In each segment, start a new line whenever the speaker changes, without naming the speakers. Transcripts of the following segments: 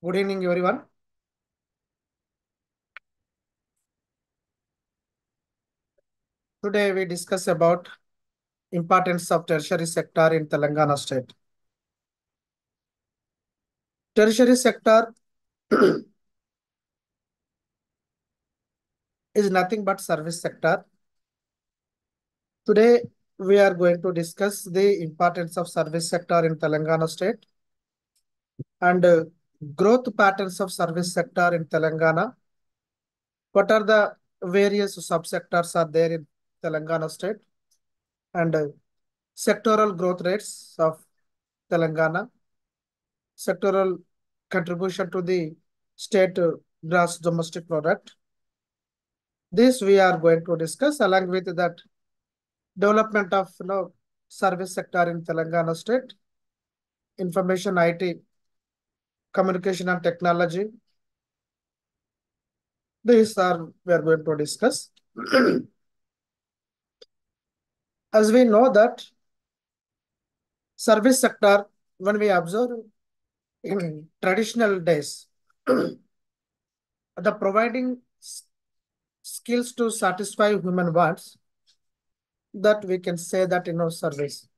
Good evening, everyone. Today we discuss about importance of tertiary sector in Telangana state. Tertiary sector is nothing but service sector. Today we are going to discuss the importance of service sector in Telangana state and growth patterns of service sector in Telangana. What are the various subsectors are there in Telangana state and sectoral growth rates of Telangana, sectoral contribution to the state gross domestic product. This we are going to discuss along with that development of service sector in Telangana state, information IT, communication and technology. These are we are going to discuss. As we know that service sector, when we observe in traditional days, the providing skills to satisfy human wants, that we can say that service.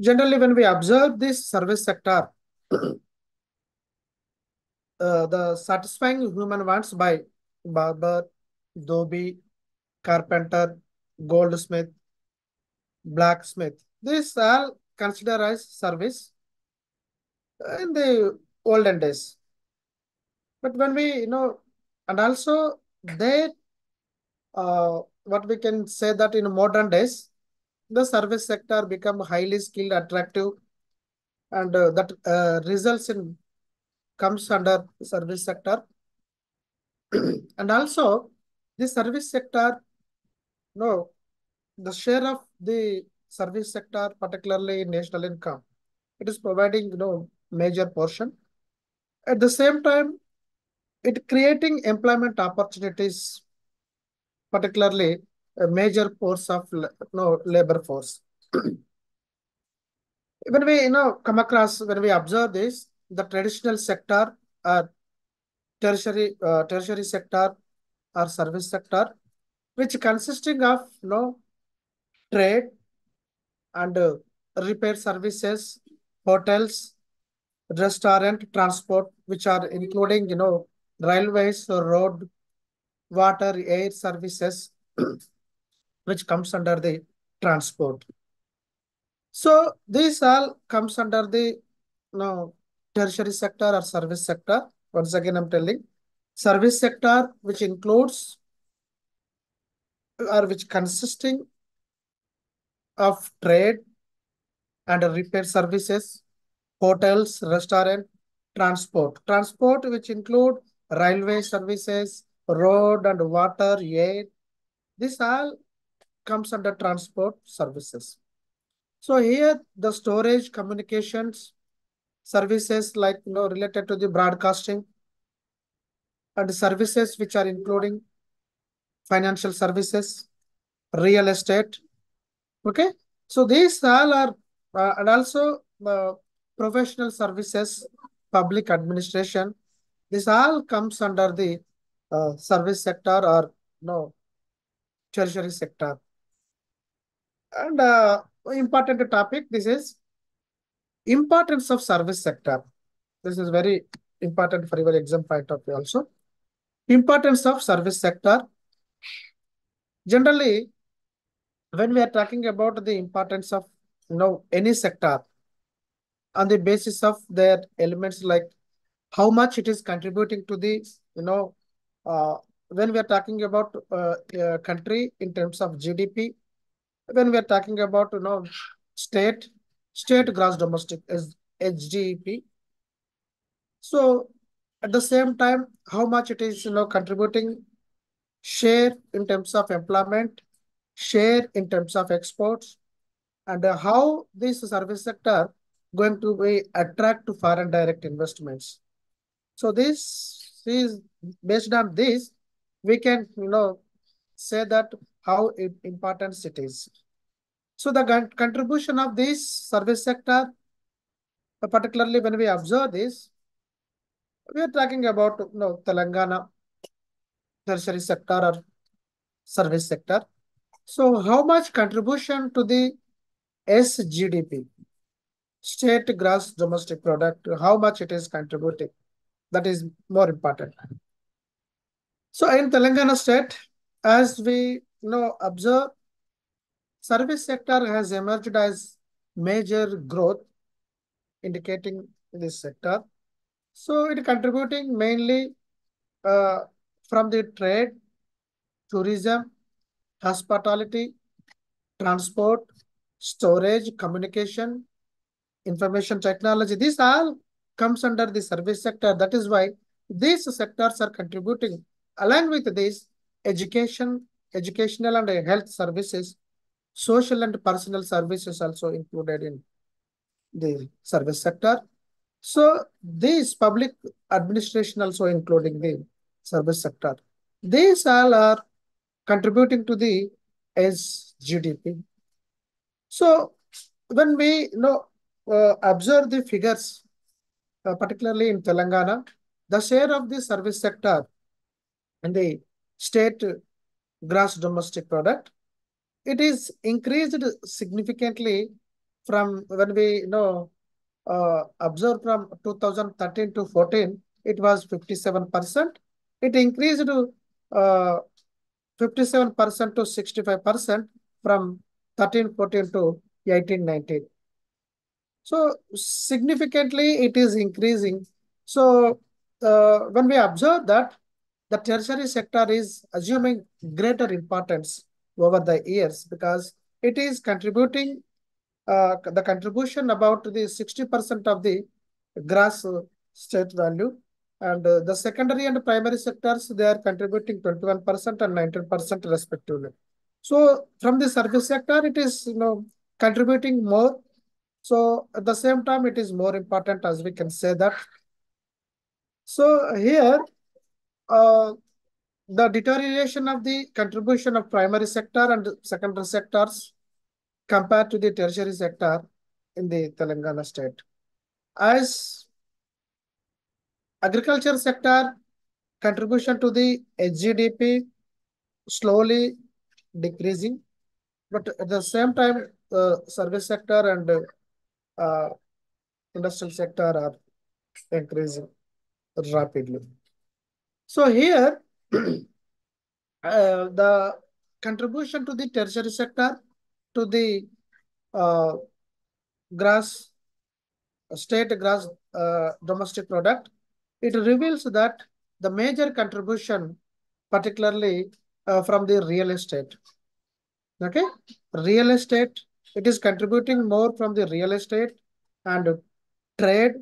Generally, when we observe this service sector, the satisfying human wants by barber, dhobi, carpenter, goldsmith, blacksmith. These all considered as service in the olden days. But when we, and also they, what we can say that in modern days, the service sector become highly skilled, attractive, and that results in comes under service sector. And also the service sector, no, the share of the service sector, particularly in national income, it is providing, major portion. At the same time, it creating employment opportunities, particularly a major force of, labor force. When we, come across, when we observe this, the traditional sector or tertiary sector or service sector, which consisting of, trade and repair services, hotels, restaurant, transport, which are including, railways, road, water, air services, which comes under the transport. So this all comes under the, tertiary sector or service sector. Once again, I'm telling service sector, which includes or which consisting of trade and repair services, hotels, restaurant, transport. Transport, which include railway services, road and water, air. This all comes under transport services. So here the storage communications services like related to the broadcasting and services which are including financial services, real estate. Okay. So these all are and also professional services, public administration. This all comes under the service sector or tertiary sector. And important topic, this is importance of service sector. This is very important for your exam point of view also. Importance of service sector. Generally, when we are talking about the importance of any sector on the basis of their elements like how much it is contributing to the uh, when we are talking about country in terms of GDP, when we are talking about state state gross domestic is HDP. So at the same time, how much it is contributing share in terms of employment, share in terms of exports, and how this service sector going to be attract to foreign direct investments. So this is based on this, we can say that how important it is. So the contribution of this service sector, particularly when we observe this, We are talking about Telangana tertiary sector or service sector. So how much contribution to the SGDP, state gross domestic product, how much it is contributing? That is more important. So in Telangana state, as we observe, service sector has emerged as major growth indicating this sector. So it contributing mainly uh, from the trade, tourism, hospitality, transport, storage, communication, information technology. These all comes under the service sector. That is why these sectors are contributing. Along with this, education, educational and health services, social and personal services also included in the service sector. So this public administration also including the service sector. These all are contributing to the SGDP. So when we observe the figures, particularly in Telangana, the share of the service sector in the state gross domestic product, it is increased significantly from when we observe from 2013 to 14, it was 57%. It increased to 57% to 65% from 13-14 to 18-19. So significantly it is increasing. So when we observe that the tertiary sector is assuming greater importance over the years because it is contributing the contribution about the 60% of the gross state value. And the secondary and primary sectors, they are contributing 21% and 19% respectively. So from the service sector, it is contributing more. So at the same time, it is more important as we can say that. So here, uh, the deterioration of the contribution of primary sector and secondary sectors compared to the tertiary sector in the Telangana state. As agriculture sector contribution to the GDP slowly decreasing, but at the same time, service sector and industrial sector are increasing rapidly. So here, the contribution to the tertiary sector to the uh, gross state gross domestic product, it reveals that the major contribution, particularly from the real estate. Okay, real estate, it is contributing more from the real estate and trade,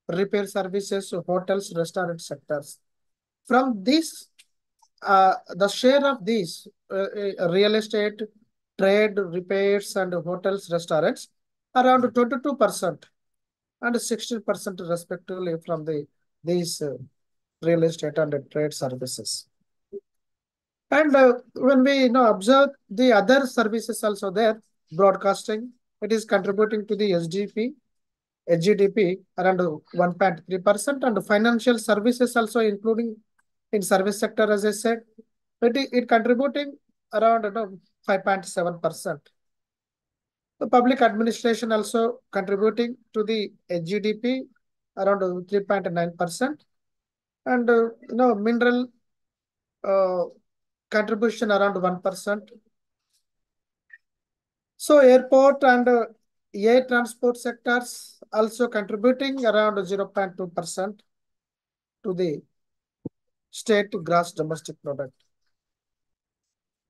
repair services, hotels, restaurant sectors. From this, the share of these real estate, trade, repairs, and hotels, restaurants around 22% and 16% respectively from these real estate and trade services. And when we observe the other services also there, broadcasting, it is contributing to the SGDP around 1.3%, and financial services also including in service sector, as I said, it contributing around 5.7%. The public administration also contributing to the GDP around 3.9%, and mineral uh, contribution around 1%. So airport and air transport sectors also contributing around 0.2% to the state gross domestic product.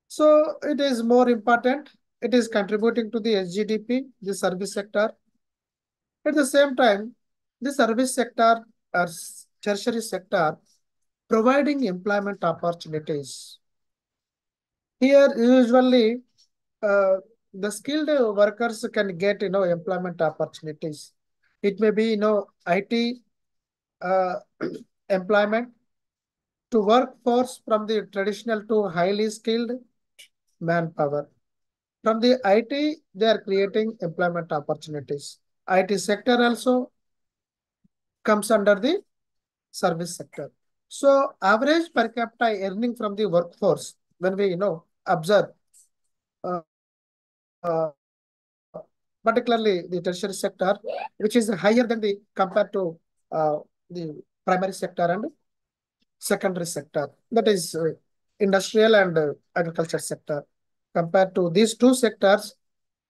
So it is more important. It is contributing to the SGDP, the service sector. At the same time, the service sector or tertiary sector providing employment opportunities. Here, usually, uh, the skilled workers can get employment opportunities. It may be IT uh, employment to workforce from the traditional to highly skilled manpower. From the IT, they are creating employment opportunities. IT sector also comes under the service sector. So average per capita earning from the workforce, when we observe, particularly the tertiary sector, which is higher than the compared to the primary sector and secondary sector, that is industrial and agriculture sector. Compared to these two sectors,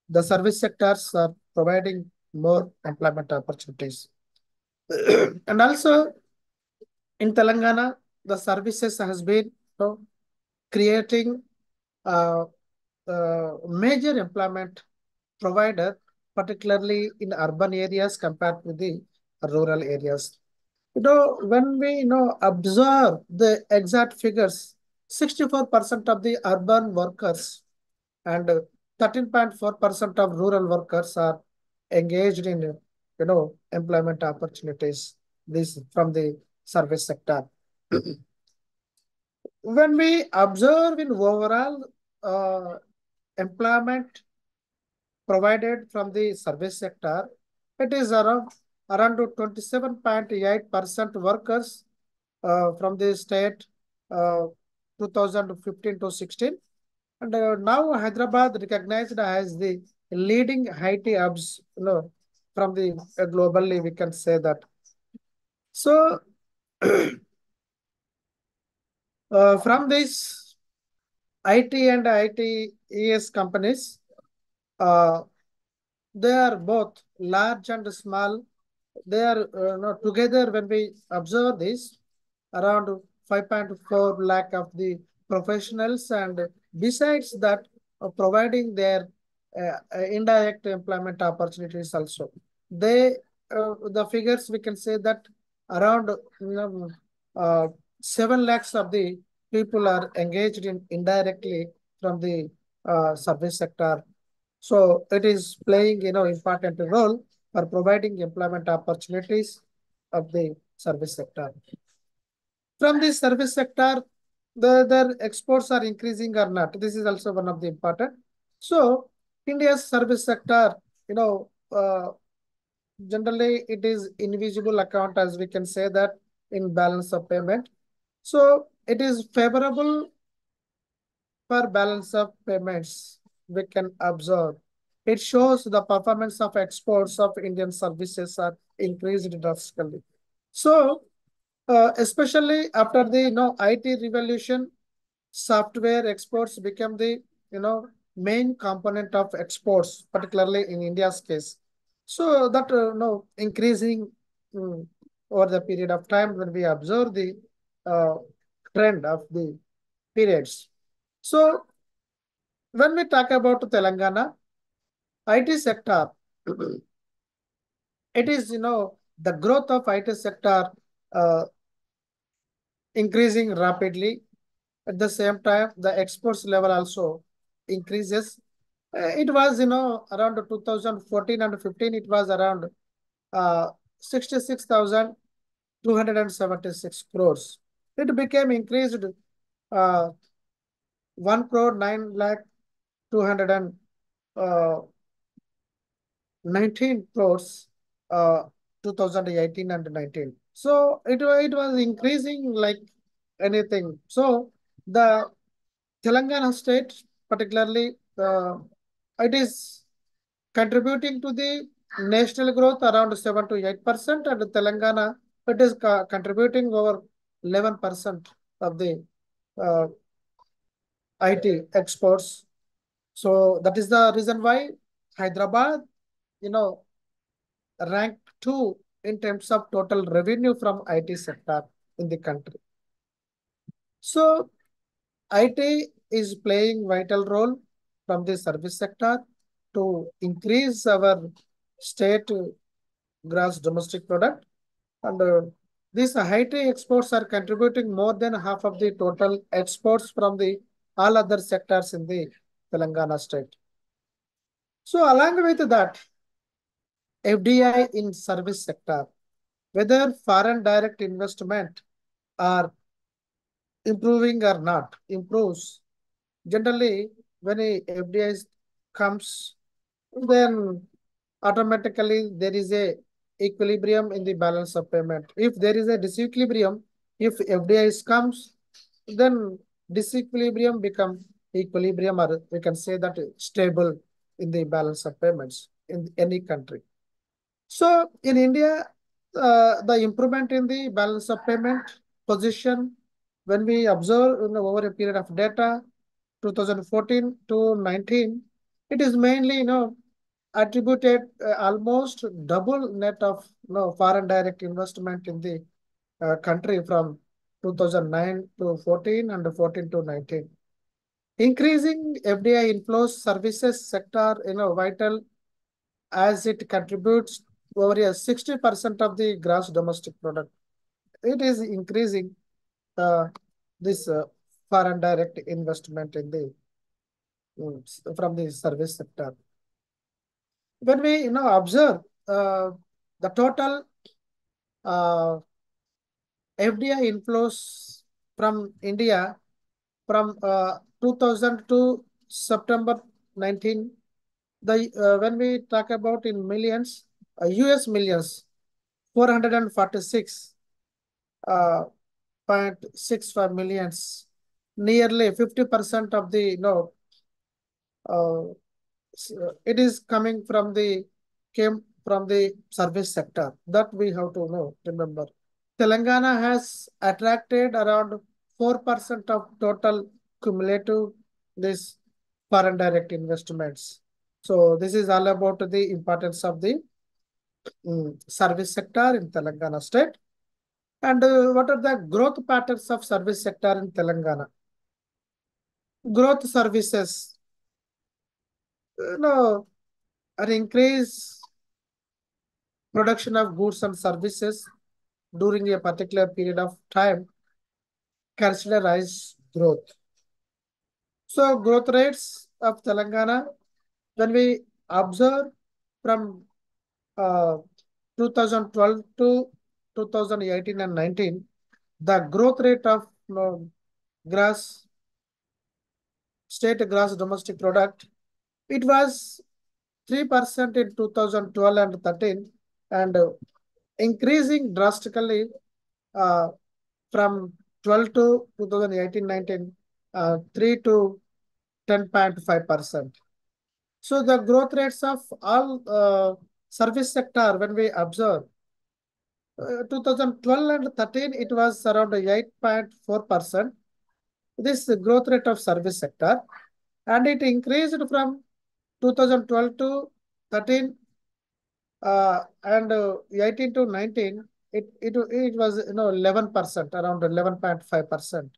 the service sectors are providing more employment opportunities. And also in Telangana, the services has been creating uh, major employment provider, particularly in urban areas compared to the rural areas. When we observe the exact figures, 64% of the urban workers and 13.4% of rural workers are engaged in employment opportunities. This from the service sector. When we observe in overall employment provided from the service sector, it is around 27.8% workers from the state, 2015 to 16. And now Hyderabad recognized as the leading IT hubs, from the globally, we can say that. So from this IT and ITES companies, uh, they are both large and small. They are together when we observe this, around 5.4 lakh of the professionals, and besides that, providing their indirect employment opportunities also. They the figures we can say that around 7 lakhs of the people are engaged in indirectly from the service sector. So it is playing important role for providing employment opportunities of the service sector. From the service sector, their exports are increasing or not. This is also one of the important. So India's service sector, you know, uh, generally it is invisible account, as we can say that, in balance of payment. So it is favorable for balance of payments, we can observe. It shows the performance of exports of Indian services are increased drastically. So, especially after the IT revolution, software exports become the main component of exports, particularly in India's case. So that increasing over the period of time when we observe the uh, trend of the periods. So when we talk about Telangana, IT sector, it is, the growth of IT sector uh, increasing rapidly. At the same time, the exports level also increases. It was, around 2014 and 15, it was around 66,276 crores. It became increased uh, 1 crore 9 lakh 200 and uh, 19 crores, uh, 2018 and 19. So it was increasing like anything. So the Telangana state, particularly, it is contributing to the national growth around 7 to 8%, and Telangana, it is contributing over 11% of the uh, IT exports. So that is the reason why Hyderabad, you know, ranked 2 in terms of total revenue from IT sector in the country. So IT is playing vital role from the service sector to increase our state gross domestic product, and these IT exports are contributing more than half of the total exports from the all other sectors in the Telangana state. So along with that, FDI in service sector, whether foreign direct investment are improving or not, improves. Generally, when a FDI comes, then automatically there is a equilibrium in the balance of payment. If there is a disequilibrium, if FDIs comes, then disequilibrium become equilibrium, or we can say that stable in the balance of payments in any country. So in India, the improvement in the balance of payment position, when we observe over a period of data, 2014 to 19, it is mainly attributed almost double net of foreign direct investment in the country from 2009 to 14 and 14 to 19. Increasing FDI inflows services sector vital as it contributes over 60% of the gross domestic product. It is increasing this foreign direct investment in the from the service sector. When we observe the total FDI inflows from India from 2000 to September 19, when we talk about in millions, US millions, 446 0.65 millions, nearly 50% of the uh, it is coming from the came from the service sector. That we have to remember. Telangana has attracted around 4% of total cumulative this foreign direct investments. So this is all about the importance of the service sector in Telangana state. And what are the growth patterns of service sector in Telangana? Growth services, an increase production of goods and services during a particular period of time considered as growth. So growth rates of Telangana, when we observe from uh, 2012 to 2018 and 19, the growth rate of gross state gross domestic product, it was 3% in 2012 and 13, and increasing drastically uh, from 12 to 2018-19, 3 to 10.5%. So the growth rates of all service sector, when we observe, 2012 and 13, it was around 8.4%. This growth rate of service sector, and it increased from 2012 to 13 and 18 to 19. It was 11%, around 11.5%.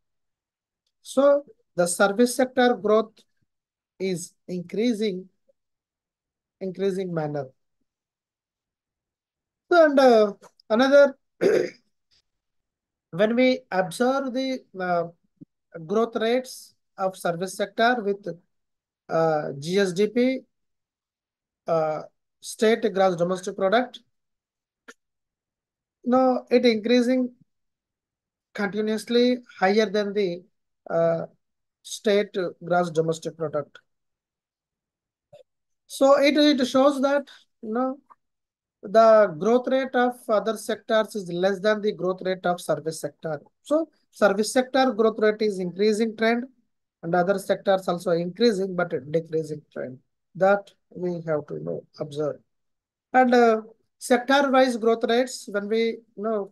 So the service sector growth is increasing manner. And another, when we observe the growth rates of service sector with GSDP, state gross domestic product, it increasing continuously higher than the state gross domestic product. So it shows that the growth rate of other sectors is less than the growth rate of service sector. So service sector growth rate is increasing trend, and other sectors also increasing but decreasing trend. That we have to observe. And sector-wise growth rates, when we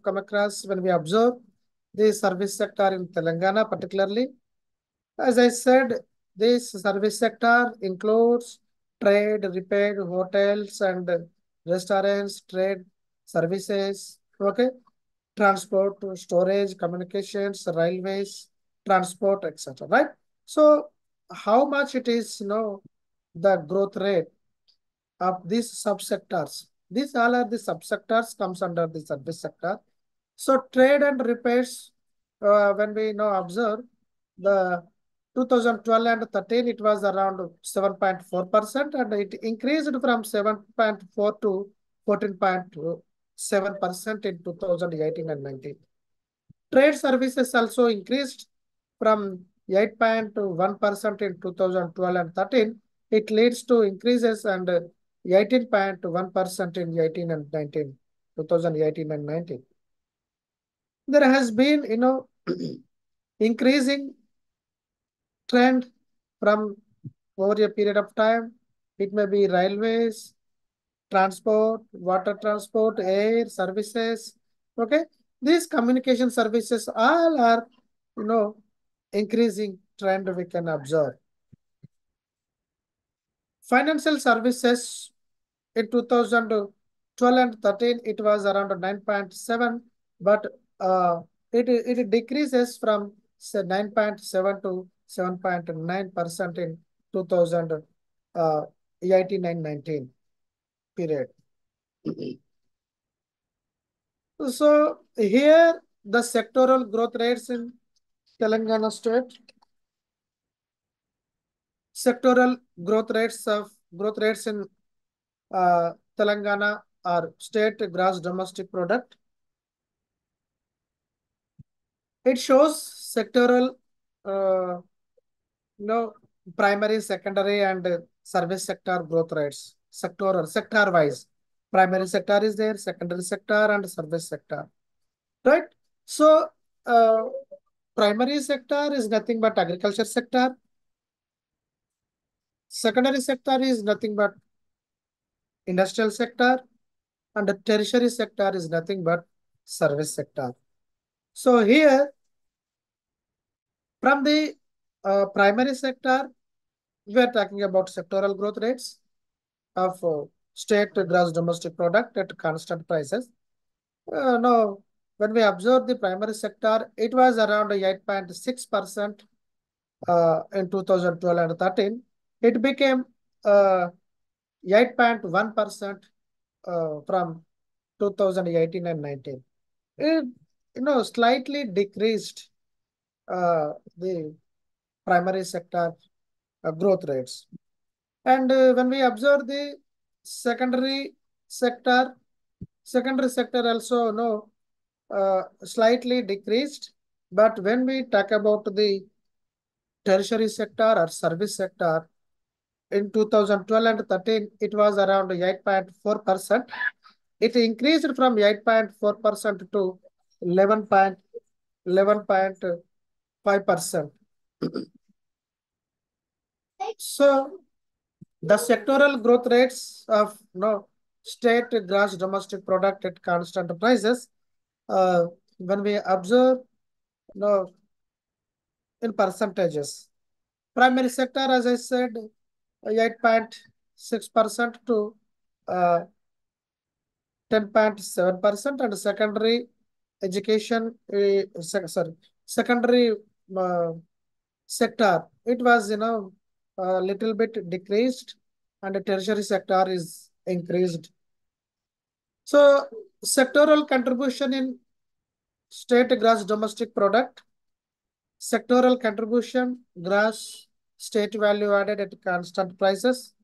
come across, when we observe the service sector in Telangana particularly, as I said, this service sector includes trade, repair, hotels and restaurants, trade services, okay, transport, storage, communications, railways, transport, etc. Right? So how much it is, the growth rate of these subsectors? These all are the subsectors comes under the service sector. So trade and repairs, when we observe the 2012 and 13, it was around 7.4%, and it increased from 7.4 to 14.7% in 2018 and 19. Trade services also increased from 8.1% in 2012 and 13. It leads to increases and 18.1% in 18 and 19. 2018 and 19. There has been, increasing trend from over a period of time. It may be railways, transport, water transport, air services. Okay, these communication services all are, you know, increasing trend we can observe. Financial services in 2012 and 13, it was around 9.7, but it decreases from say 9.7 to 7.9% in 2018 and 19 period. So here the sectoral growth rates in Telangana state, sectoral growth rates in Telangana are state gross domestic product. It shows sectoral, uh, you know, primary, secondary, and service sector growth rates. Sectoral, sector wise. Primary sector is there, secondary sector, and service sector. Right? So, uh, primary sector is nothing but agriculture sector. Secondary sector is nothing but industrial sector. And the tertiary sector is nothing but service sector. So here, from the primary sector, we are talking about sectoral growth rates of state gross domestic product at constant prices. Now, when we observe the primary sector, it was around 8.6% in 2012 and 13. It became 8.1% from 2018 and 19. It, slightly decreased the primary sector growth rates. And when we observe the secondary sector, secondary sector also slightly decreased. But when we talk about the tertiary sector or service sector, in 2012 and 13, it was around 8.4%. It increased from 8.4% to 11.5%. So the sectoral growth rates of state gross domestic product at constant prices, when we observe in percentages, primary sector, as I said, 8.6% to 10.7%, and secondary education, secondary uh, sector, it was a little bit decreased, and the tertiary sector is increased. So sectoral contribution in state gross domestic product, sectoral contribution, gross state value added at constant prices.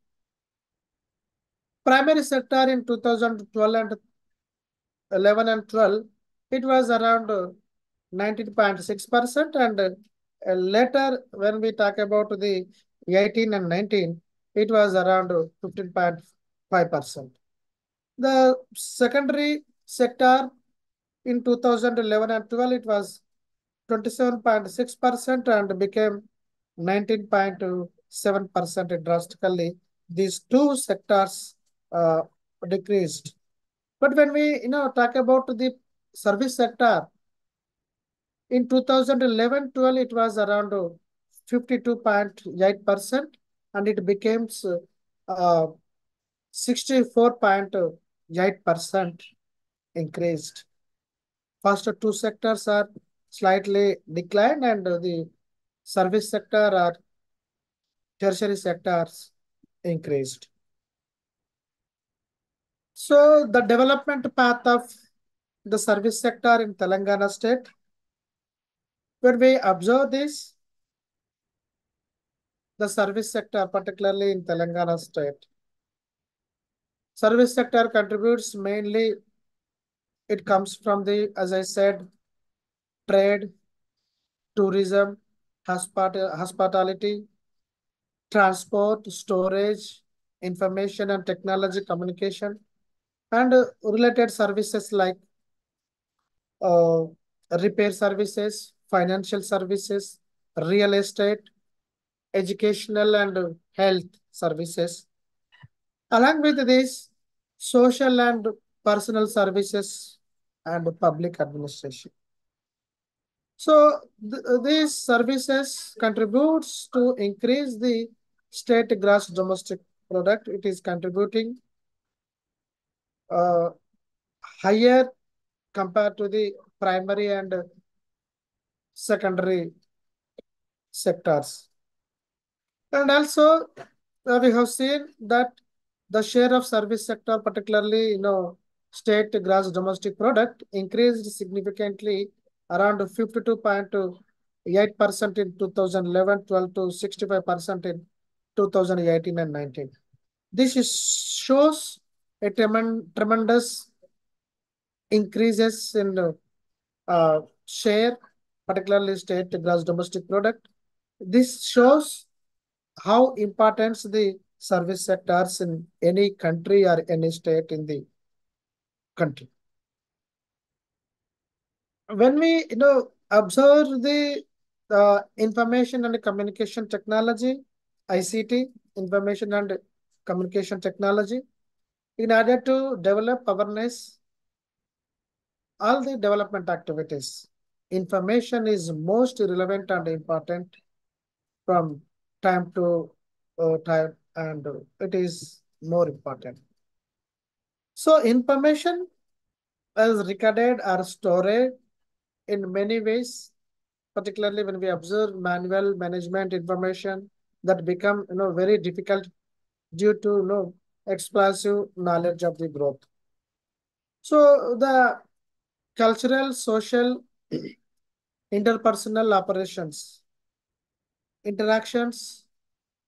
Primary sector in 2012 and 11 and 12, it was around 19.6%, and later when we talk about the 18 and 19, it was around 15.5%. The secondary sector in 2011 and 12, it was 27.6% and became 19.7% drastically. These two sectors decreased. But when we talk about the service sector, in 2011-12, it was around 52.8%, and it becomes 64.8% increased. First two sectors are slightly declined, and the service sector or tertiary sectors increased. So the development path of the service sector in Telangana state, when we observe this, the service sector, particularly in Telangana state, service sector contributes mainly, it comes from the, as I said, trade, tourism, hospitality, transport, storage, information and technology communication, and related services like uh, repair services, financial services, real estate, educational and health services. Along with this, social and personal services and public administration. So these services contributes to increase the state gross domestic product. It is contributing uh, higher compared to the primary and secondary sectors. And also, we have seen that the share of service sector, particularly, state gross domestic product, increased significantly around 52.8% in 2011-12 to 65% in 2018 and 19. This shows a tremendous increases in share, particularly state gross domestic product. This shows how important the service sectors in any country or any state in the country. When we observe the information and communication technology, ICT, information and communication technology, in order to develop awareness, all the development activities, information is most relevant and important from time to time, and it is more important. So information is recorded or stored in many ways, particularly when we observe manual management information that become very difficult due to explosive knowledge of the growth. So the cultural, social, interpersonal operations, interactions,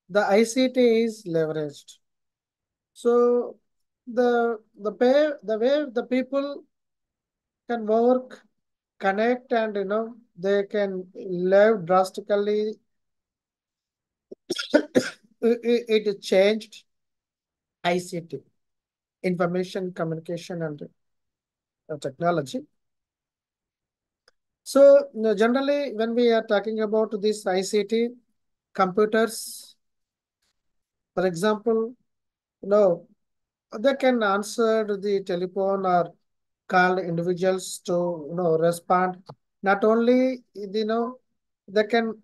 the ICT is leveraged. So the way the people can work, connect, and they can live drastically. It changed ICT, information communication and technology. So generally, when we are talking about this ICT, computers, for example, they can answer the telephone or call individuals to respond. Not only they can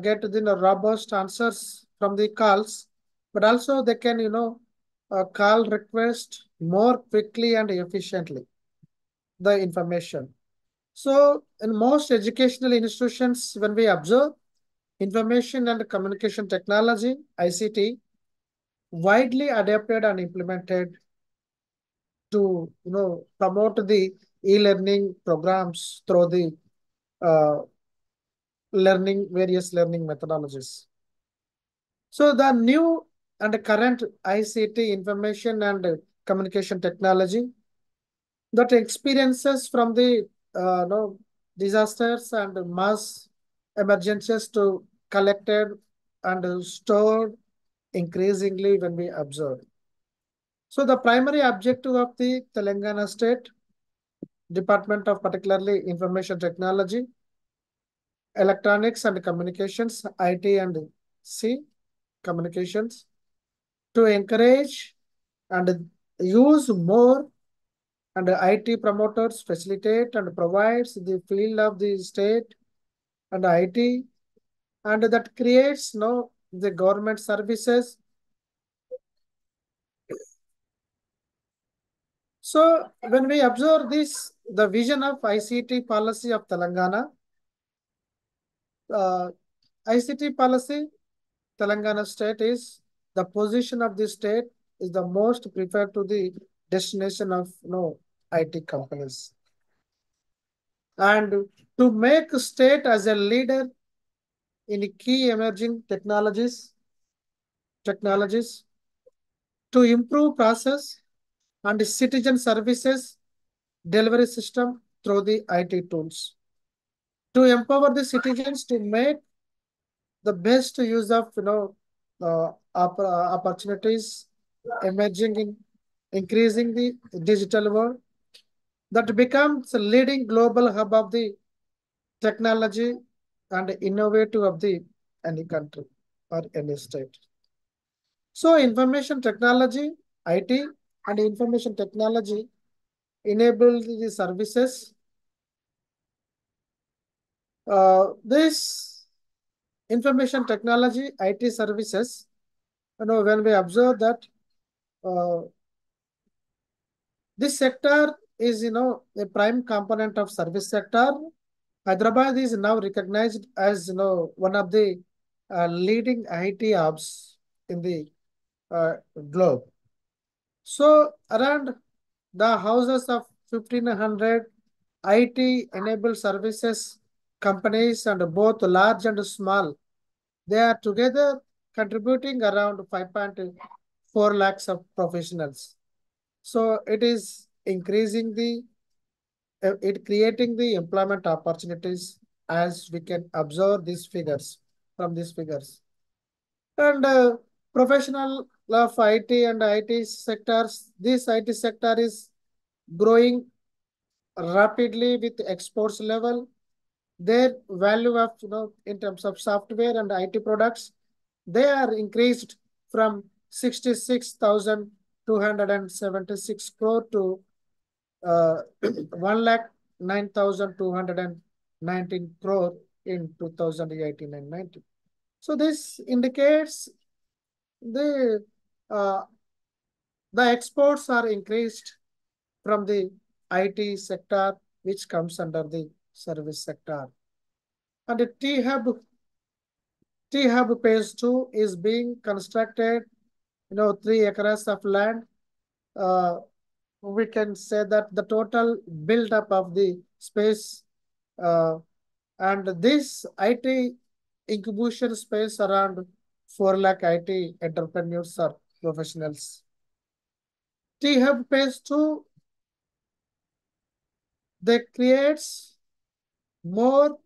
get the robust answers from the calls, but also they can call request more quickly and efficiently the information. So in most educational institutions, when we observe information and communication technology, ICT, widely adapted and implemented to promote the e-learning programs through the uh, various learning methodologies. So the new and current ICT, information and communication technology, that experiences from the disasters and mass emergencies to collected and stored increasingly when we observe. So the primary objective of the Telangana State Department of particularly Information Technology, Electronics and Communications, IT and C, Communications, to encourage and use more and IT promoters facilitate and provides the field of the state and IT, and that creates the government services. So when we observe this, the vision of ICT policy of Telangana, uh, ICT policy, Telangana state is the position of the state is the most preferred to the destination of IT companies. And to make state as a leader in key emerging technologies to improve process and citizen services delivery system through the IT tools. To empower the citizens to make the best use of opportunities emerging in increasing the digital world that becomes a leading global hub of the technology and innovative of the any country or any state. So information technology, IT and information technology enable the services. This information technology, IT services, when we observe that uh, this sector is, a prime component of service sector. Hyderabad is now recognized as, one of the leading IT hubs in the uh, globe. So around the houses of 1,500 IT-enabled services companies and both large and small, they are together contributing around 5.4 lakhs of professionals. So it is increasing it creating the employment opportunities as we can observe these figures from these figures. And professional of IT and IT sectors, this IT sector is growing rapidly with exports level. Their value of, in terms of software and IT products, they are increased from 66,276 crore to uh, 1,09,219 crore in 2018 and 19. So this indicates the uh, the exports are increased from the IT sector, which comes under the service sector. And the T-Hub phase 2 is being constructed, 3 acres of land. Uh, we can say that the total build-up of the space uh, and this IT incubation space around 4 lakh IT entrepreneurs or professionals. T-Hub phase 2, they creates more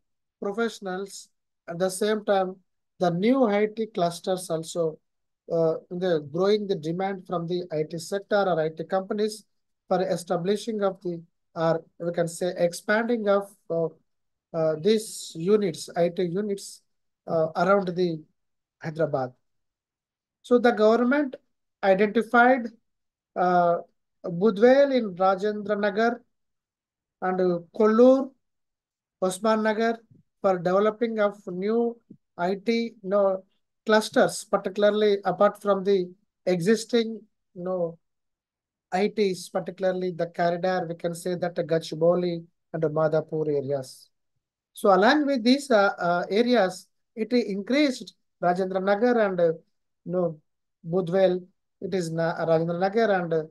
professionals. At the same time, the new IT clusters also the growing the demand from the IT sector or IT companies for establishing of the, or we can say expanding of these units, IT units around the Hyderabad. So the government identified uh, Budwell in Rajendra Nagar and Kollur Osman Nagar for developing of new IT, clusters, particularly apart from the existing, ITs, particularly the corridor, we can say that the Gachibowli and the Madhapur areas. So along with these areas, it increased Rajendra Nagar and, Budwell, it is Rajendra Nagar and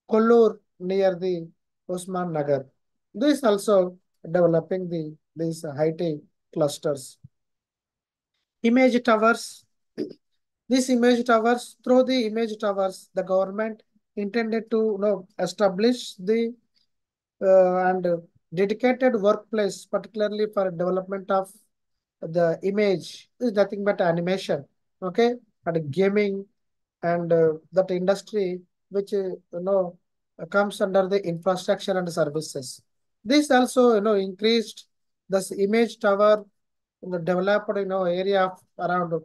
Kollur near the Osman Nagar. This also developing these IT clusters. Image towers. These image towers, through the image towers, the government intended to, establish the and dedicated workplace, particularly for development of the image, is nothing but animation, okay, and gaming and that industry which comes under the infrastructure and services. This also increased this image tower in the developed area of around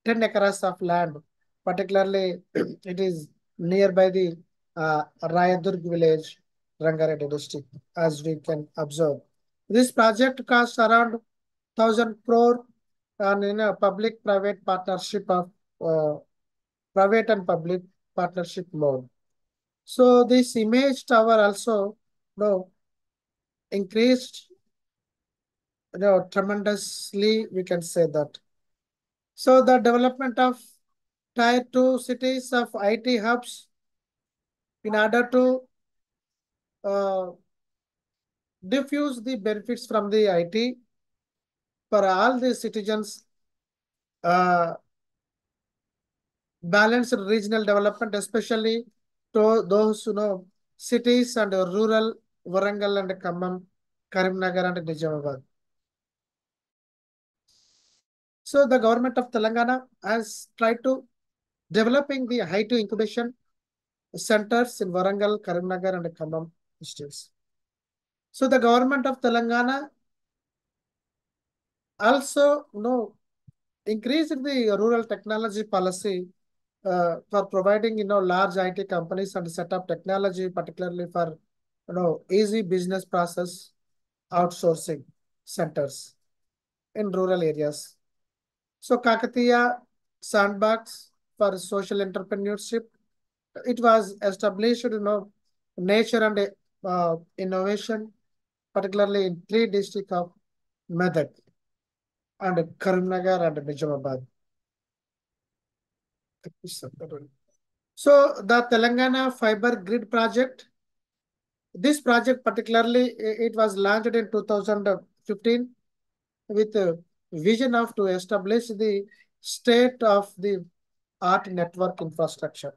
10 acres of land, particularly it is nearby the Rayadurg village, Rangareddy district, as we can observe. This project cost around 1,000 crore and in a public-private partnership of uh, private and public partnership mode. So this image tower also increased tremendously, we can say that. So the development of tier 2 cities of IT hubs in order to uh, diffuse the benefits from the IT for all the citizens, uh, balanced regional development, especially to those cities and rural Warangal and Khammam, Karimnagar and Nizamabad. So the government of Telangana has tried to developing the high to incubation centers in Warangal, Karimnagar, and Khammam districts. So the government of Telangana also increased the rural technology policy for providing large IT companies and set up technology, particularly for easy business process outsourcing centers in rural areas. So Kakatiya Sandbox for social entrepreneurship, it was established, nature and innovation, particularly in three districts of Medak and Karimnagar and Nizamabad. So the Telangana Fiber Grid Project, this project particularly, it was launched in 2015 with a vision of to establish the state of the art network infrastructure.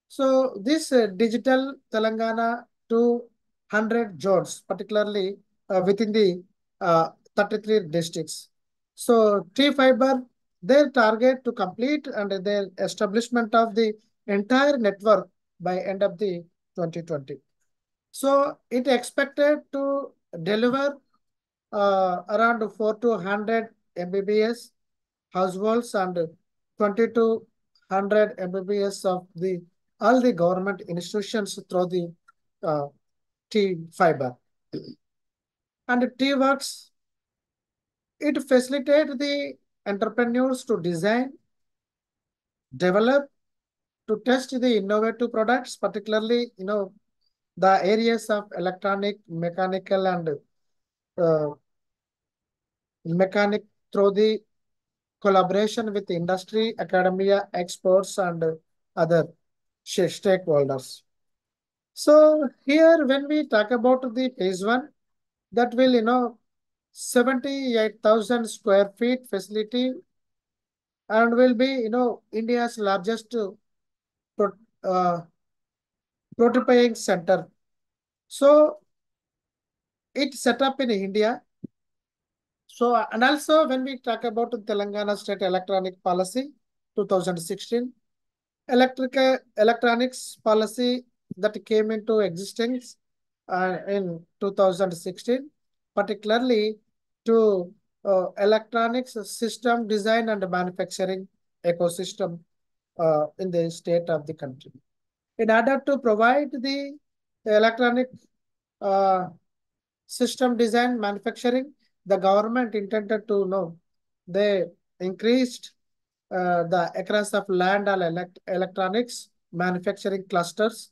So this digital Telangana 200 zones, particularly within the 33 districts. So T-Fiber, their target to complete and their establishment of the entire network by end of the 2020. So it expected to deliver around 4 to 100 Mbps households and 20 to 100 Mbps of the all the government institutions through the uh, T fiber. And T works, it facilitates the entrepreneurs to design, develop, to test the innovative products, particularly the areas of electronic, mechanical, and uh, mechanic through the collaboration with industry, academia, experts, and other stakeholders. So here, when we talk about the phase one, that will 78,000 square feet facility and will be India's largest pro, uh, prototyping center. So it's set up in India. So and also when we talk about Telangana State Electronic Policy 2016, electronics policy that came into existence in 2016, particularly to electronics system design and manufacturing ecosystem in the state of the country. In order to provide the electronic uh, system design manufacturing, the government intended to know they increased the acres of land and electronics manufacturing clusters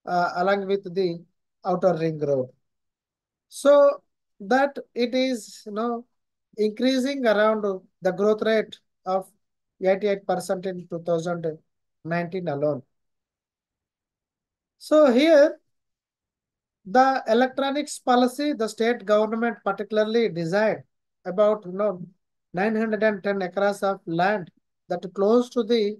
along with the outer ring road. So that it is increasing around the growth rate of 88% in 2019 alone. So here the electronics policy, the state government particularly designed about 910 acres of land that close to the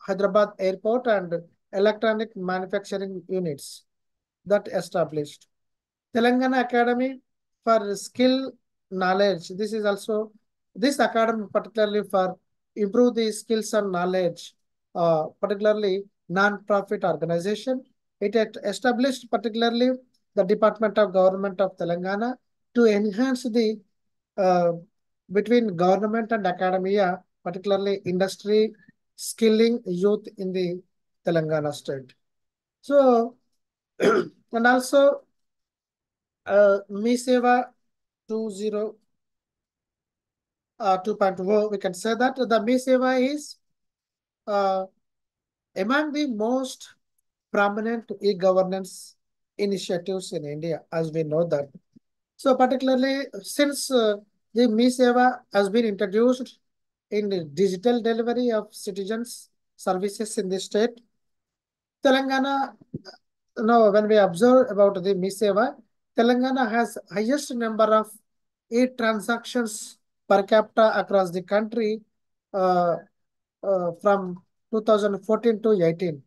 Hyderabad airport and electronic manufacturing units that established. Telangana Academy for Skill Knowledge. This is also this academy particularly for improve the skills and knowledge, particularly non-profit organization. It had established particularly the Department of Government of Telangana to enhance the uh, between government and academia, particularly industry skilling youth in the Telangana state. So and also Mi Seva 20 2.0, we can say that the Mi Seva is uh, among the most prominent e-governance initiatives in India, as we know that. So particularly since the Mi Seva has been introduced in the digital delivery of citizens services in the state, Telangana, when we observe about the Mi Seva, Telangana has highest number of e-transactions per capita across the country uh, from 2014 to 18.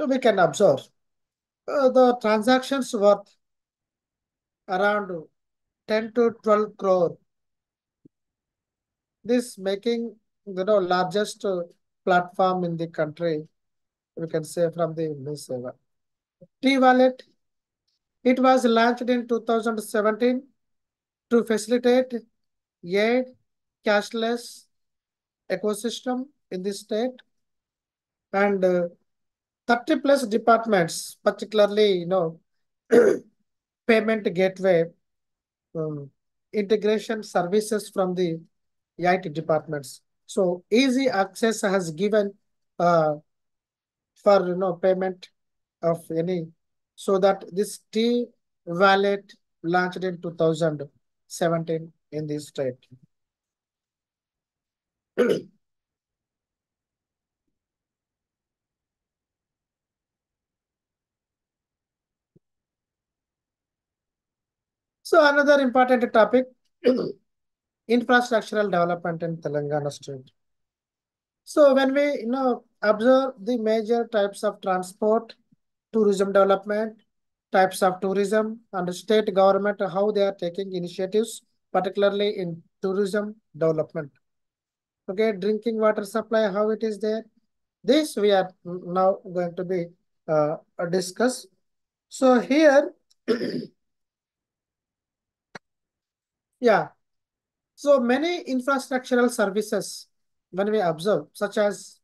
We can observe the transactions worth around 10 to 12 crore. This making largest platform in the country, we can say from the Seva. T-Wallet, it was launched in 2017 to facilitate a cashless ecosystem in the state, and 30 plus departments, particularly, payment gateway, um, integration services from the IT departments. So easy access has given for payment of any, so that this T wallet launched in 2017 in the state. So another important topic, infrastructural development in Telangana state. So when we observe the major types of transport, tourism development, types of tourism, and state government, how they are taking initiatives, particularly in tourism development. Okay, drinking water supply, how it is there. This we are now going to be discuss. So here, yeah. So many infrastructural services, when we observe, such as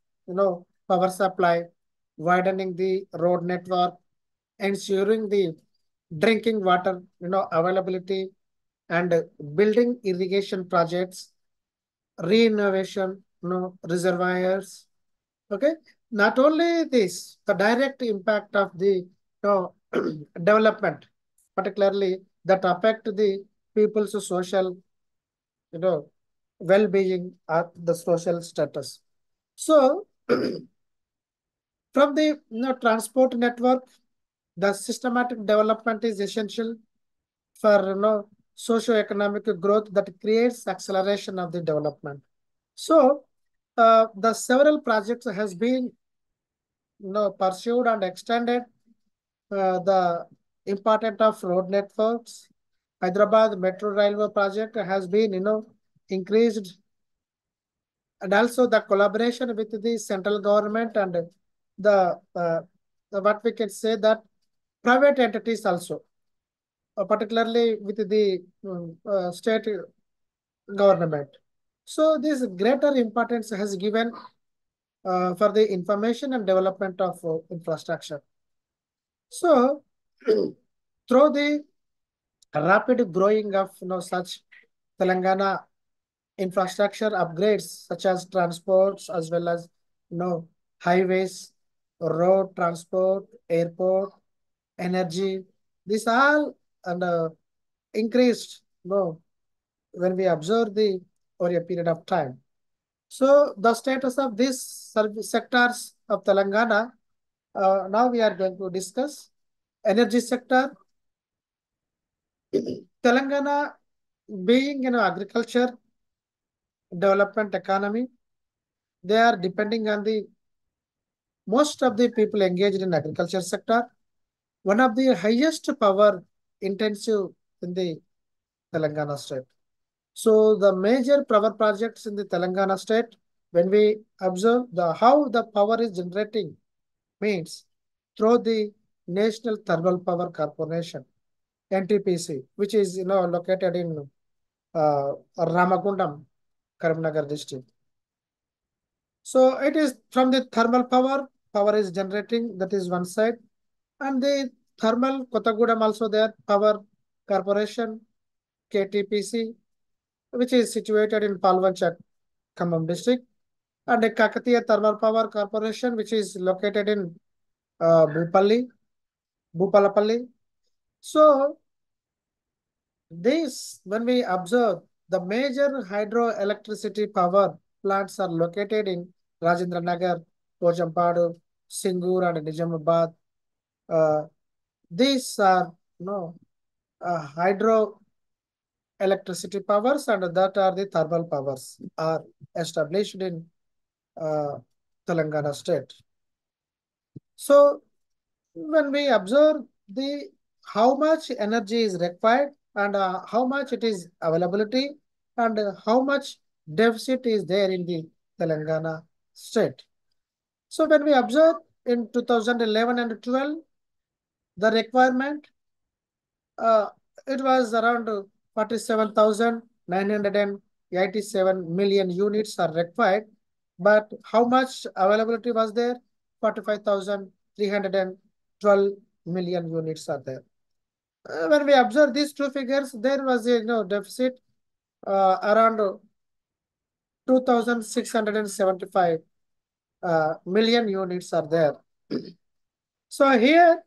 power supply, widening the road network, ensuring the drinking water availability, and building irrigation projects, renovation reservoirs. Okay, not only this, the direct impact of the development, particularly that affect the people's social you know well-being or the social status. So from the transport network, the systematic development is essential for socio-economic growth that creates acceleration of the development. So the several projects has been pursued and extended. The importance of road networks. Hyderabad Metro Railway project has been increased, and also the collaboration with the central government and the what we can say that private entities also, particularly with the state government. So this greater importance has given for the information and development of infrastructure. So through the rapid growing of such Telangana infrastructure upgrades such as transports as well as highways, road transport, airport, energy. These all and increased when we observe the over a period of time. So the status of these service sectors of Telangana, now we are going to discuss energy sector. Telangana being agriculture development economy, they are depending on the most of the people engaged in agriculture sector. One of the highest power intensive in the Telangana state. So the major power projects in the Telangana state, when we observe the how the power is generating, means through the National Thermal Power Corporation, NTPC, which is located in Ramagundam, Karimnagar district. So it is from the thermal power is generating, that is one side, and the thermal Kottagudem also there, power corporation, KTPC, which is situated in Palvanchak, Khammam district, and the Kakatiya Thermal Power Corporation, which is located in Bhupalapalli. So this, when we observe, the major hydroelectricity power plants are located in Rajendra Nagar, Pojampadu, Singur, and Nizamabad. Uh, these are hydroelectricity powers, and that are the thermal powers are established in uh, Telangana state. So when we observe the how much energy is required and how much it is availability and how much deficit is there in the Telangana state. So when we observe in 2011 and 12, the requirement, uh, it was around 47,987 million units are required. But how much availability was there? 45,312 million units are there. When we observe these two figures, there was a deficit around 2,675 million units are there. So here,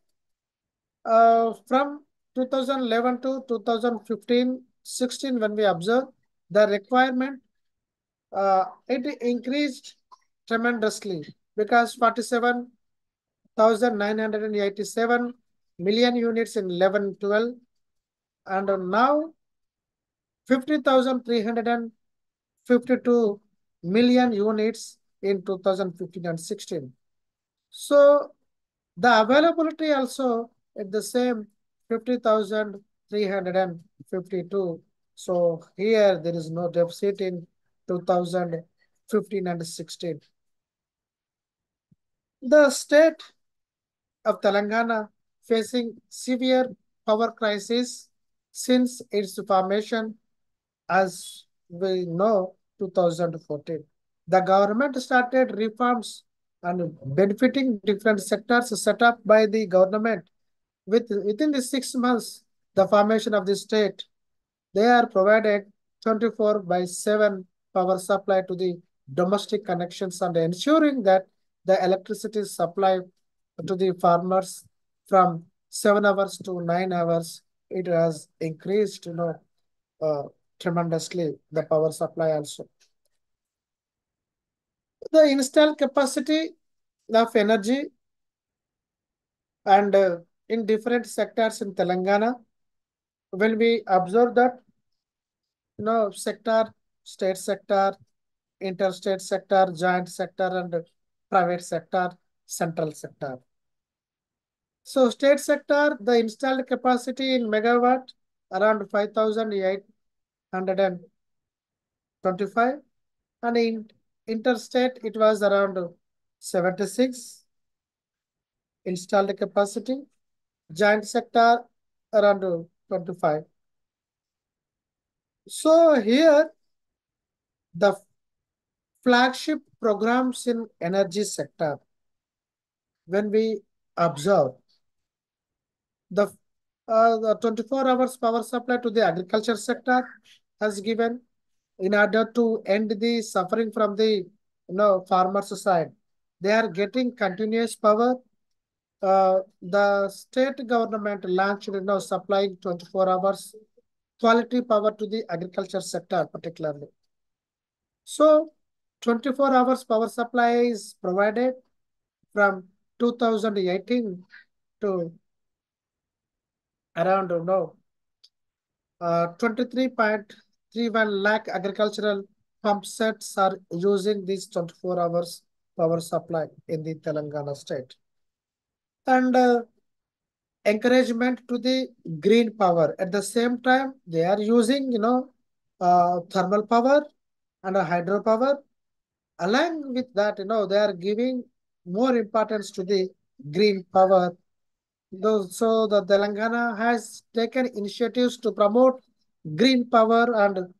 from 2011 to 2015-16, when we observe the requirement, it increased tremendously because 47,987 million units in 11-12, and now 50,352 million units in 2015 and 16. So the availability also at the same 50,352. So here there is no deficit in 2015 and 16. The state of Telangana facing severe power crisis since its formation, as we know, 2014. The government started reforms and benefiting different sectors set up by the government. Within the 6 months, the formation of the state, they are provided 24 by 7 power supply to the domestic connections and ensuring that the electricity supply to the farmers from 7 hours to 9 hours, it has increased, uh, tremendously, the power supply also. The installed capacity of energy and in different sectors in Telangana, when we observe that, sector, state sector, interstate sector, joint sector, and private sector, central sector. So state sector, the installed capacity in megawatt around 5,825, and in interstate it was around 76 installed capacity, joint sector around 25. So here the flagship programs in energy sector, when we observe the 24 hours power supply to the agriculture sector has given in order to end the suffering from the farmers side. They are getting continuous power. The state government launched supplying 24 hours quality power to the agriculture sector particularly. So 24 hours power supply is provided from 2018 to around 23.31 lakh agricultural pump sets are using these 24 hours power supply in the Telangana state. And encouragement to the green power. At the same time, they are using, thermal power and hydropower. Along with that, they are giving more importance to the green power. So the Telangana has taken initiatives to promote green power and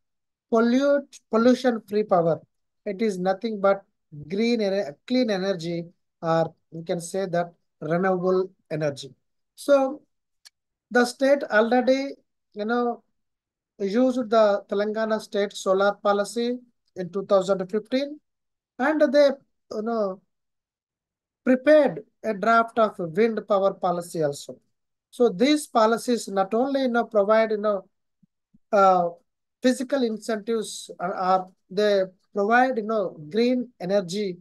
pollution-free power. It is nothing but clean energy, or you can say that renewable energy. So the state already, you know, used the Telangana state solar policy in 2015, and they, you know, prepared a draft of wind power policy also. So these policies not only, provide, uh, physical incentives, are they provide, green energy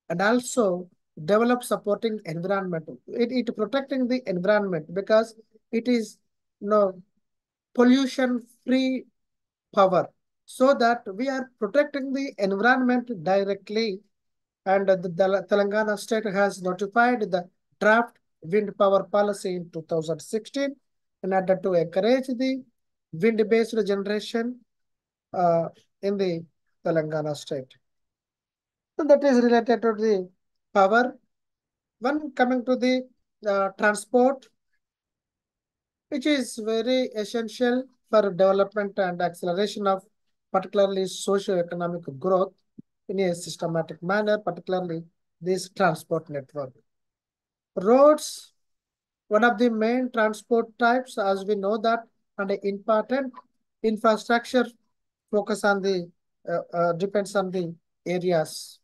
and also develop supporting environment. It protecting the environment because it is, pollution free power, so that we are protecting the environment directly. And the Telangana state has notified the draft wind power policy in 2016 in order to encourage the wind-based generation in the Telangana state. So that is related to the power. When coming to the transport, which is very essential for development and acceleration of particularly socio-economic growth in a systematic manner, particularly this transport network. Roads, one of the main transport types, as we know that, and important infrastructure focus on the depends on the areas.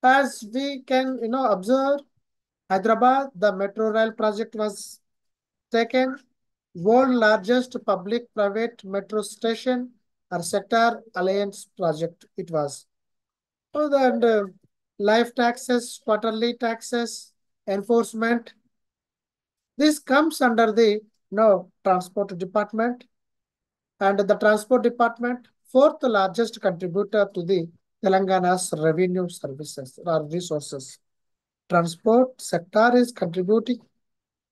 As we can observe, Hyderabad, the metro rail project was taken, world largest public-private metro station or sector alliance project it was. And life taxes, quarterly taxes, enforcement. This comes under the transport department, and the transport department fourth largest contributor to the Telangana's revenue services or resources. Transport sector is contributing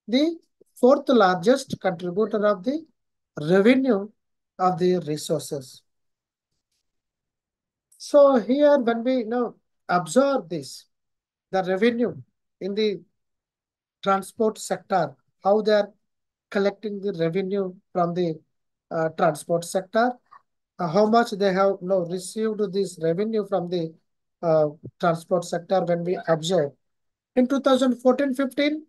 the fourth largest contributor of the revenue of the resources. So here when we observe this, the revenue in the transport sector, how they are collecting the revenue from the transport sector, how much they have received this revenue from the transport sector when we observe. In 2014-15,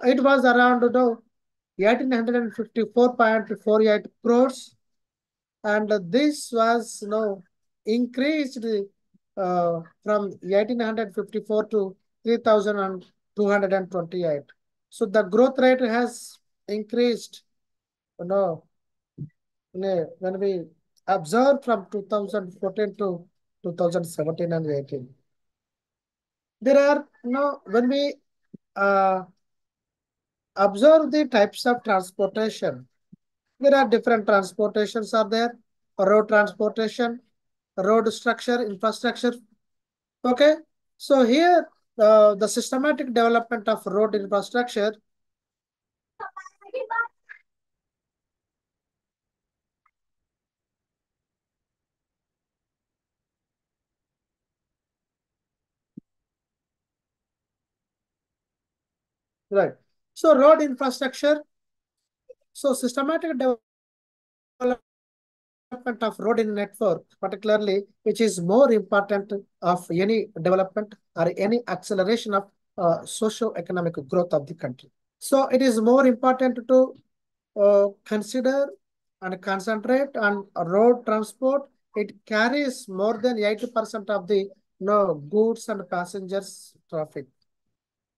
it was around 1854.48 crores, and this was increased from 1854 to 3228. So the growth rate has increased you know when we observe from 2014 to 2017 and 18. There are when we uh, observe the types of transportation, there are different transportations are there. Road transportation, road structure, infrastructure. Okay. So here, the systematic development of road infrastructure. Right. So road infrastructure. So systematic development of road in network, particularly, which is more important of any development or any acceleration of socio-economic growth of the country. So it is more important to consider and concentrate on road transport. It carries more than 80% of the goods and passengers traffic.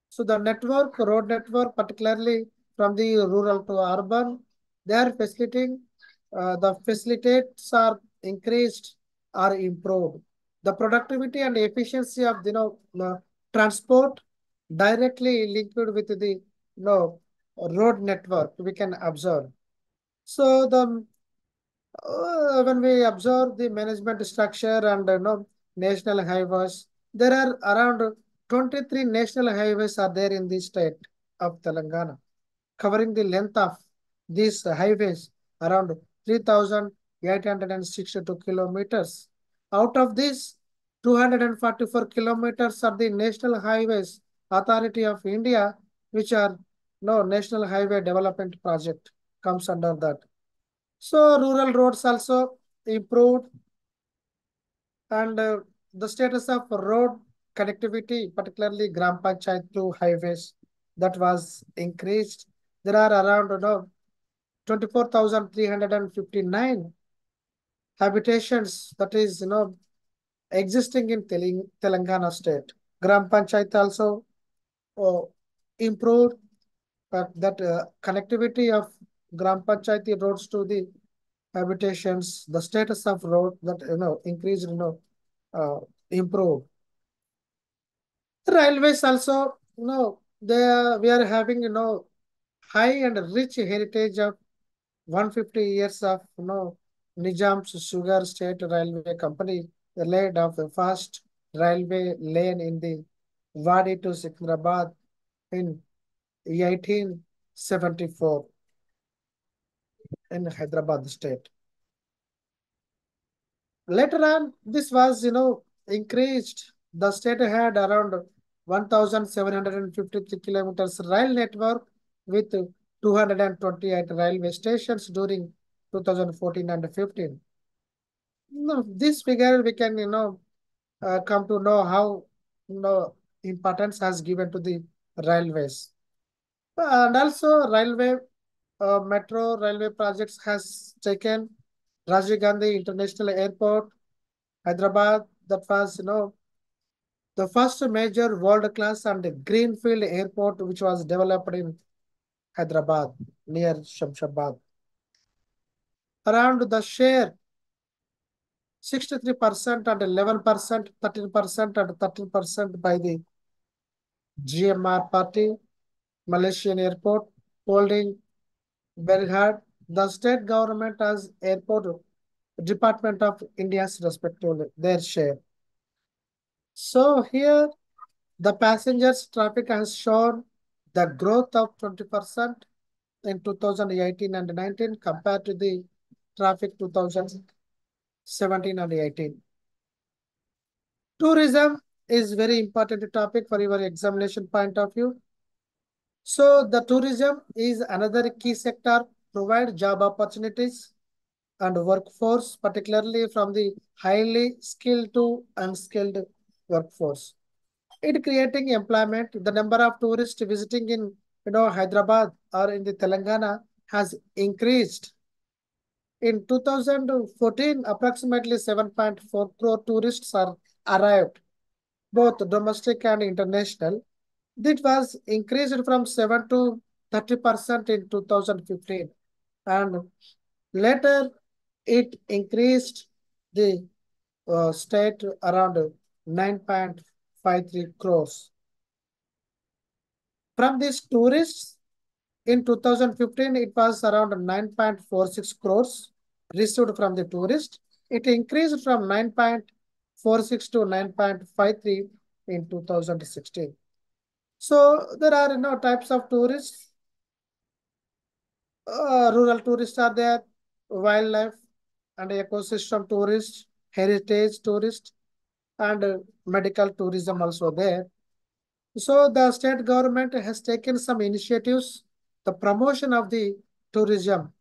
So the network, road network, particularly from the rural to urban, they are facilitating, the facilitates are increased or improved. The productivity and efficiency of the transport directly linked with the road network we can observe. So the when we observe the management structure and national highways, there are around 23 national highways are there in the state of Telangana, covering the length of these highways around 3,862 kilometers. Out of this, 244 kilometers are the National Highways Authority of India, which are National Highway Development Project comes under that. So rural roads also improved, and the status of road connectivity, particularly Gram Panchayat to highways, that was increased. There are around 24,359 habitations that is existing in Telangana state. Gram Panchayat also uh, improved, but that connectivity of Gram Panchayati roads to the habitations, the status of road that increased, uh, improved. Railways also, we are having high and rich heritage of 150 years of Nizam's Sugar State Railway Company laid off the first railway lane in the Wadi to Secunderabad in 1874 in Hyderabad state. Later on, this was increased. The state had around 1,753 kilometers rail network with 228 railway stations during 2014 and 15. No, this figure we can, come to know how, importance has given to the railways. And also railway, metro railway projects has taken Rajiv Gandhi International Airport, Hyderabad. That was, the first major world-class and greenfield airport which was developed in Hyderabad near Shamshabad. Around the share 63% and 11%, 13% and 13% by the GMR party, Malaysian airport, holding very hard. The state government as airport Department of India's respectively, their share. So here the passengers traffic has shown the growth of 20% in 2018 and 19 compared to the traffic 2017 and 18. Tourism is very important topic for your examination point of view. So the tourism is another key sector, provide job opportunities and workforce, particularly from the highly skilled to unskilled workforce. It creating employment. The number of tourists visiting in Hyderabad or in the Telangana has increased. In 2014, approximately 7.4 crore tourists are arrived, both domestic and international. This was increased from 7 to 30% in 2015, and later it increased the state around 9.53 crores. From these tourists, in 2015, it was around 9.46 crores received from the tourist. It increased from 9.46 to 9.53 in 2016. So there are types of tourists. Rural tourists are there, wildlife and ecosystem tourists, heritage tourists, and medical tourism also there. So the state government has taken some initiatives, the promotion of the tourism